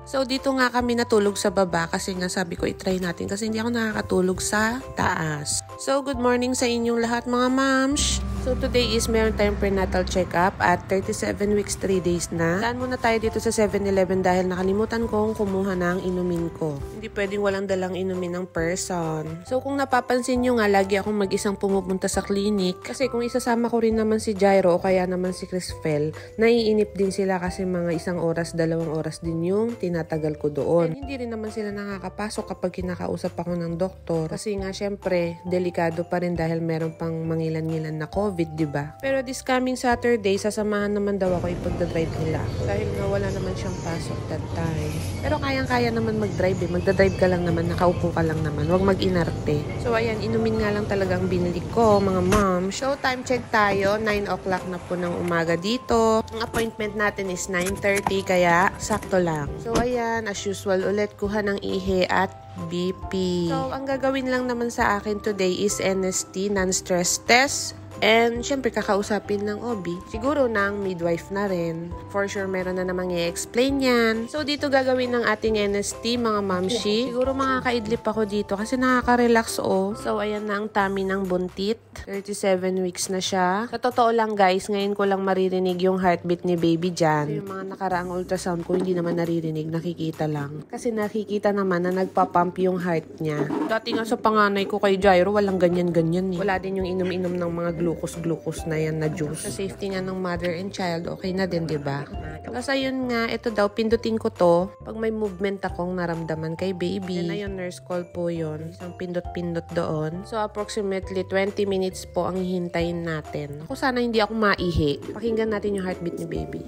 So, dito nga kami natulog sa baba kasi nga sabi ko itry natin kasi hindi ako nakakatulog sa taas. So, good morning sa inyong lahat mga moms! So, today is meron tayong prenatal check-up at 37 weeks, 3 days na. Daan muna tayo dito sa 7-Eleven dahil nakalimutan kong kumuha ng inumin ko. Hindi pwedeng walang dalang inumin ng person. So, kung napapansin nyo nga, lagi akong mag-isang pumupunta sa clinic. Kasi kung isasama ko rin naman si Jairo o kaya naman si Crisfel, naiinip din sila kasi mga 1 oras, 2 oras din yung tinatagal ko doon. And hindi rin naman sila nakakapasok kapag kinakausap ako ng doktor. Kasi nga, syempre, delikado pa rin dahil meron pang mangilan-ngilan na COVID, diba? Pero this coming Saturday, sasamahan naman daw ako ipagdadrive nila. Dahil nga wala naman siyang pasok that time. Pero kayang-kaya naman mag-drive eh. Magdadrive ka lang naman, nakaupo ka lang naman. Huwag mag-inarte. So ayan, inumin nga lang talaga ang binili ko, mga mom. So time check tayo, 9 o'clock na po ng umaga dito. Ang appointment natin is 9:30, kaya sakto lang. So ayan, as usual ulit, kuha ng ihi at BP. So ang gagawin lang naman sa akin today is NST, non-stress test. And, syempre, kakausapin ng OB. Siguro ng midwife na rin. For sure, meron na namang i-explain yan. So, dito gagawin ng ating NST, mga mamshi. Siguro makakaidlip ako dito kasi nakaka-relax, oh. So, ayan na ang tummy ng buntit. 37 weeks na siya. Sa totoo lang, guys, ngayon ko lang maririnig yung heartbeat ni baby dyan. So, yung mga nakaraang ultrasound ko, hindi naman naririnig, nakikita lang. Kasi nakikita naman na nagpapump yung heart niya. Dati nga sa panganay ko kay Jairo, walang ganyan-ganyan eh. Wala din yung inom-inom ng mga glucose na yan na juice. Sa safety nga ng mother and child, okay na din, diba? Tapos ayun nga, ito daw, pindutin ko to pag may movement akong naramdaman kay baby. Yan na yung nurse call po yun. Isang pindot-pindot doon. So, approximately 20 minutes po ang hihintayin natin. Ako sana hindi ako maihi. Pakinggan natin yung heartbeat ni baby.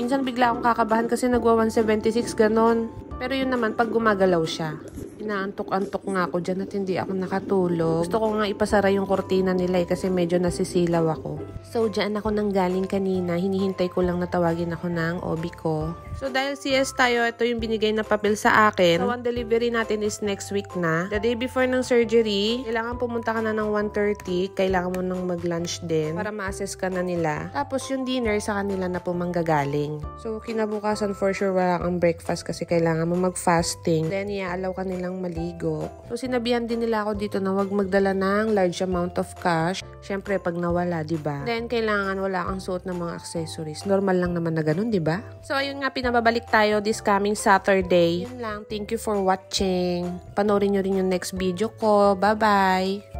Minsan bigla akong kakabahan kasi nagwa 176 ganon. Pero yun naman, pag gumagalaw siya. Inaantok-antok nga ako dyan at hindi ako nakatulog. Gusto ko nga ipasara yung kortina nila kasi medyo nasisilaw ako. So, dyan ako nang galing kanina. Hinihintay ko lang na tawagin ako ng OB ko. So, dahil CS tayo, ito yung binigay na papel sa akin. So, ang delivery natin is next week na. The day before ng surgery, kailangan pumunta ka na ng 1:30. Kailangan mo nang mag-lunch din para ma-assess ka na nila. Tapos, yung dinner sa kanila na po manggagaling. So, kinabukasan for sure wala kang breakfast kasi kailangan mo mag-fasting. Then, i-allow ka nilang maligo. So, sinabihan din nila ako dito na wag magdala ng large amount of cash. Syempre, pag nawala, diba? Then, kailangan wala kang suot ng mga accessories. Normal lang naman na ganun, diba? So, ayun nga, babalik tayo this coming Saturday. Yun lang. Thank you for watching. Panoorin nyo rin yung next video ko. Bye-bye!